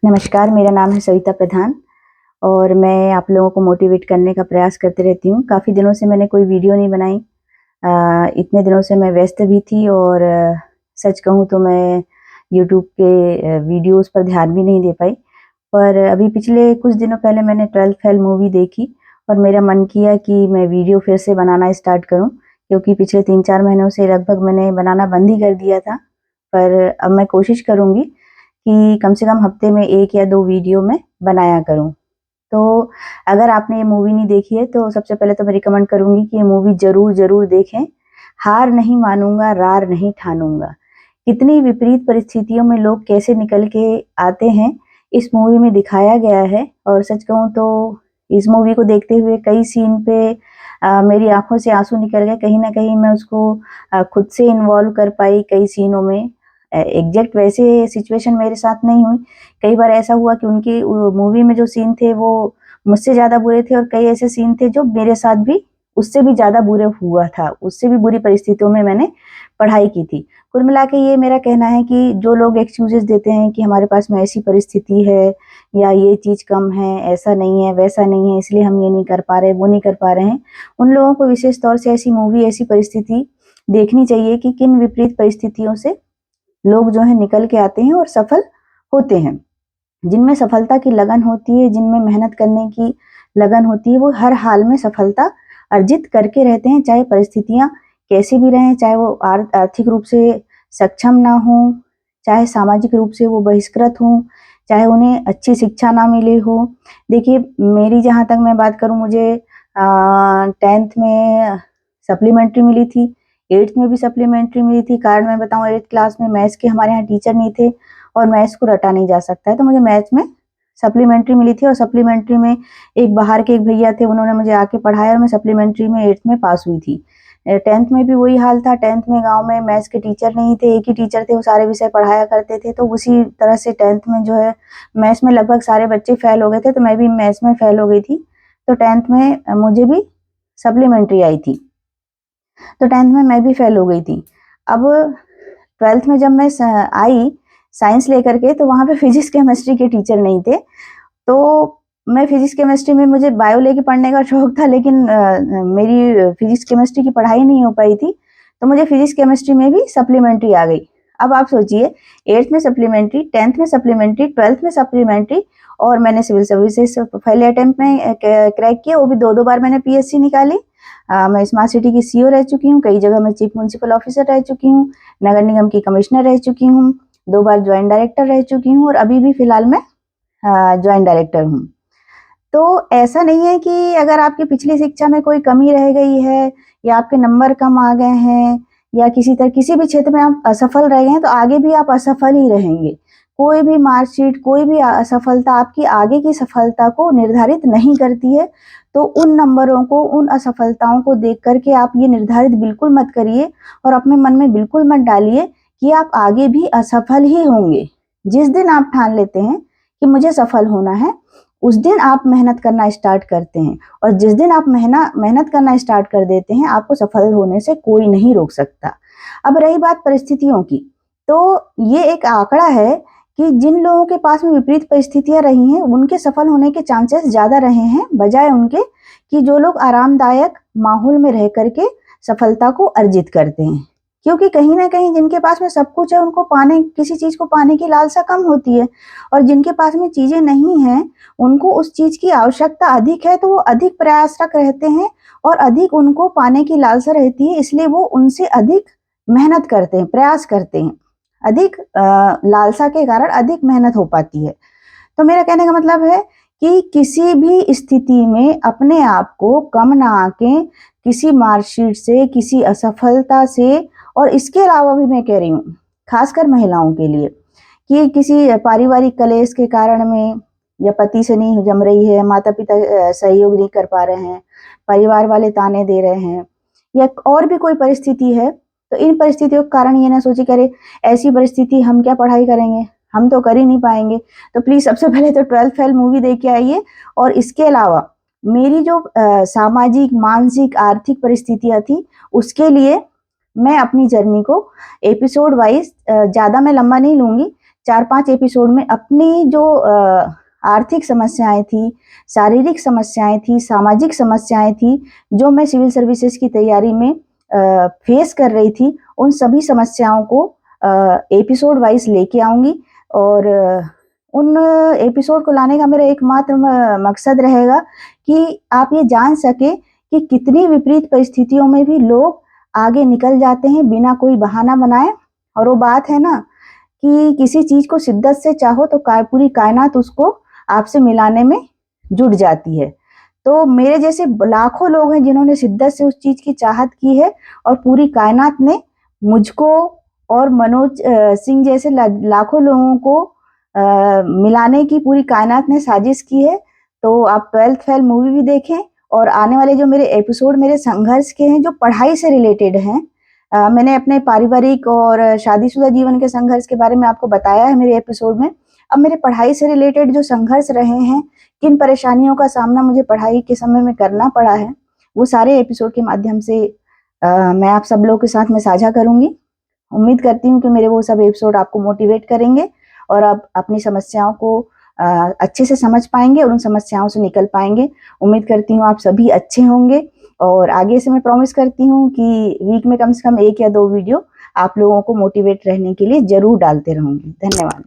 नमस्कार, मेरा नाम है सविता प्रधान और मैं आप लोगों को मोटिवेट करने का प्रयास करती रहती हूँ। काफ़ी दिनों से मैंने कोई वीडियो नहीं बनाई। इतने दिनों से मैं व्यस्त भी थी और सच कहूँ तो मैं यूट्यूब के वीडियोज़ पर ध्यान भी नहीं दे पाई। पर अभी पिछले कुछ दिनों पहले मैंने 12th फेल मूवी देखी और मेरा मन किया कि मैं वीडियो फिर से बनाना स्टार्ट करूँ, क्योंकि पिछले 3-4 महीनों से लगभग मैंने बनाना बंद ही कर दिया था। पर अब मैं कोशिश करूँगी कि कम से कम हफ्ते में 1 या 2 वीडियो मैं बनाया करूँ। तो अगर आपने ये मूवी नहीं देखी है तो सबसे पहले तो मैं रिकमेंड करूँगी कि ये मूवी ज़रूर देखें। हार नहीं मानूँगा, रार नहीं ठानूँगा। कितनी विपरीत परिस्थितियों में लोग कैसे निकल के आते हैं, इस मूवी में दिखाया गया है। और सच कहूँ तो इस मूवी को देखते हुए कई सीन पे मेरी आँखों से आँसू निकल गए। कहीं न कहीं मैं उसको खुद से इन्वॉल्व कर पाई कई सीनों में। एग्ज़ैक्ट वैसे सिचुएशन मेरे साथ नहीं हुई। कई बार ऐसा हुआ कि उनकी मूवी में जो सीन थे वो मुझसे ज़्यादा बुरे थे और कई ऐसे सीन थे जो मेरे साथ भी उससे भी ज़्यादा बुरे हुआ था। उससे भी बुरी परिस्थितियों में मैंने पढ़ाई की थी। कुल मिला के ये मेरा कहना है कि जो लोग एक्सक्यूज़ेज़ देते हैं कि हमारे पास में ऐसी परिस्थिति है या ये चीज़ कम है, ऐसा नहीं है, वैसा नहीं है, इसलिए हम ये नहीं कर पा रहे, वो नहीं कर पा रहे हैं। उन लोगों को विशेष तौर से ऐसी मूवी, ऐसी परिस्थिति देखनी चाहिए कि किन विपरीत परिस्थितियों से लोग जो है निकल के आते हैं और सफल होते हैं। जिनमें सफलता की लगन होती है, जिनमें मेहनत करने की लगन होती है, वो हर हाल में सफलता अर्जित करके रहते हैं, चाहे परिस्थितियाँ कैसी भी रहें, चाहे वो आर्थिक रूप से सक्षम ना हों, चाहे सामाजिक रूप से वो बहिष्कृत हों, चाहे उन्हें अच्छी शिक्षा ना मिली हो। देखिए, मेरी जहाँ तक मैं बात करूँ, मुझे 10th में सप्लीमेंट्री मिली थी, 8th में भी सप्लीमेंट्री मिली थी। कारण मैं बताऊँ, 8th क्लास में मैथ्स के हमारे यहाँ टीचर नहीं थे और मैथ्स को रटा नहीं जा सकता है, तो मुझे मैथ्स में सप्लीमेंट्री मिली थी और सप्लीमेंट्री में एक बाहर के एक भैया थे, उन्होंने मुझे आके पढ़ाया और मैं सप्लीमेंट्री में 8th में पास हुई थी। 10th में भी वही हाल था। 10th में गाँव में मैथ्स के टीचर नहीं थे, एक ही टीचर थे, वो सारे विषय पढ़ाया करते थे, तो उसी तरह से 10th में जो है मैथ्स में लगभग सारे बच्चे फेल हो गए थे, तो मैं भी मैथ्स में फेल हो गई थी। तो 10th में मुझे भी सप्लीमेंट्री आई थी, तो 10th में मैं भी फेल हो गई थी। अब 12th में जब मैं आई साइंस लेकर के, तो वहाँ पे फिजिक्स केमिस्ट्री के टीचर नहीं थे। तो मैं फिजिक्स केमिस्ट्री में, मुझे बायो लेके पढ़ने का शौक था, लेकिन मेरी फिजिक्स केमिस्ट्री की पढ़ाई नहीं हो पाई थी, तो मुझे फिजिक्स केमिस्ट्री में भी सप्लीमेंट्री आ गई। अब आप सोचिए, 8th में सप्लीमेंट्री, 10th में सप्लीमेंट्री, 12th में सप्लीमेंट्री, और मैंने सिविल सर्विसेज पहले अटेम्प्ट में क्रैक किया, वो भी 2-2 बार मैंने पीएससी निकाली। मैं स्मार्ट सिटी की सीईओ रह चुकी हूँ, कई जगह मैं चीफ म्युनिसिपल ऑफिसर रह चुकी हूँ, नगर निगम की कमिश्नर रह चुकी हूँ, 2 बार जॉइंट डायरेक्टर रह चुकी हूँ और अभी भी फिलहाल मैं जॉइंट डायरेक्टर हूँ। तो ऐसा नहीं है कि अगर आपकी पिछली शिक्षा में कोई कमी रह गई है या आपके नंबर कम आ गए हैं या किसी भी क्षेत्र में आप असफल रह गए हैं, तो आगे भी आप असफल ही रहेंगे। कोई भी मार्कशीट, कोई भी असफलता आपकी आगे की सफलता को निर्धारित नहीं करती है। तो उन नंबरों को, उन असफलताओं को देख कर के आप ये निर्धारित बिल्कुल मत करिए और अपने मन में बिल्कुल मत डालिए कि आप आगे भी असफल ही होंगे। जिस दिन आप ठान लेते हैं कि मुझे सफल होना है, उस दिन आप मेहनत करना स्टार्ट करते हैं और जिस दिन आप मेहनत करना स्टार्ट कर देते हैं, आपको सफल होने से कोई नहीं रोक सकता। अब रही बात परिस्थितियों की, तो ये एक आंकड़ा है कि जिन लोगों के पास में विपरीत परिस्थितियां रही हैं, उनके सफल होने के चांसेस ज़्यादा रहे हैं, बजाय उनके कि जो लोग आरामदायक माहौल में रह करके सफलता को अर्जित करते हैं। क्योंकि कहीं न कहीं जिनके पास में सब कुछ है, उनको किसी चीज़ को पाने की लालसा कम होती है और जिनके पास में चीज़ें नहीं हैं, उनको उस चीज़ की आवश्यकता अधिक है, तो वो अधिक प्रयासरत रहते हैं और अधिक उनको पाने की लालसा रहती है, इसलिए वो उनसे अधिक मेहनत करते हैं, प्रयास करते हैं। अधिक लालसा के कारण अधिक मेहनत हो पाती है। तो मेरा कहने का मतलब है कि किसी भी स्थिति में अपने आप को कम ना आंकें, किसी मार्कशीट से, किसी असफलता से, और इसके अलावा भी मैं कह रही हूँ, खासकर महिलाओं के लिए, कि किसी पारिवारिक कलेश के कारण में या पति से नहीं जम रही है, माता-पिता सहयोग नहीं कर पा रहे हैं, परिवार वाले ताने दे रहे हैं या और भी कोई परिस्थिति है, तो इन परिस्थितियों के कारण ये ना सोचिए कि अरे ऐसी परिस्थिति, हम क्या पढ़ाई करेंगे, हम तो कर ही नहीं पाएँगे। तो प्लीज़ सबसे पहले तो 12th फेल मूवी देख के आइए और इसके अलावा मेरी जो सामाजिक, मानसिक, आर्थिक परिस्थितियाँ थी, उसके लिए मैं अपनी जर्नी को एपिसोड वाइज़ ज़्यादा मैं लंबा नहीं लूँगी, 4-5 एपिसोड में अपनी जो आर्थिक समस्याएं थी, शारीरिक समस्याएं थी, सामाजिक समस्याएं थी, जो मैं सिविल सर्विसेज की तैयारी में फेस कर रही थी, उन सभी समस्याओं को एपिसोड वाइज लेके आऊंगी। और उन एपिसोड को लाने का मेरा एकमात्र मकसद रहेगा कि आप ये जान सके कि कितनी विपरीत परिस्थितियों में भी लोग आगे निकल जाते हैं बिना कोई बहाना बनाए। और वो बात है ना कि किसी चीज को शिद्दत से चाहो तो पूरी कायनात उसको आपसे मिलाने में जुट जाती है। तो मेरे जैसे लाखों लोग हैं जिन्होंने शिद्दत से उस चीज की चाहत की है, और पूरी कायनात ने मुझको और मनोज सिंह जैसे लाखों लोगों को मिलाने की पूरी कायनात ने साजिश की है। तो आप 12th फेल मूवी भी देखें, और आने वाले जो मेरे एपिसोड मेरे संघर्ष के हैं, जो पढ़ाई से रिलेटेड हैं, मैंने अपने पारिवारिक और शादीशुदा जीवन के संघर्ष के बारे में आपको बताया है मेरे एपिसोड में। अब मेरे पढ़ाई से रिलेटेड जो संघर्ष रहे हैं, किन परेशानियों का सामना मुझे पढ़ाई के समय में करना पड़ा है, वो सारे एपिसोड के माध्यम से मैं आप सब लोगों के साथ में साझा करूंगी। उम्मीद करती हूँ कि मेरे वो सब एपिसोड आपको मोटिवेट करेंगे और आप अपनी समस्याओं को अच्छे से समझ पाएंगे और उन समस्याओं से निकल पाएंगे। उम्मीद करती हूँ आप सभी अच्छे होंगे, और आगे से मैं प्रॉमिस करती हूँ कि वीक में कम से कम 1 या 2 वीडियो आप लोगों को मोटिवेट रहने के लिए जरूर डालते रहूंगी। धन्यवाद।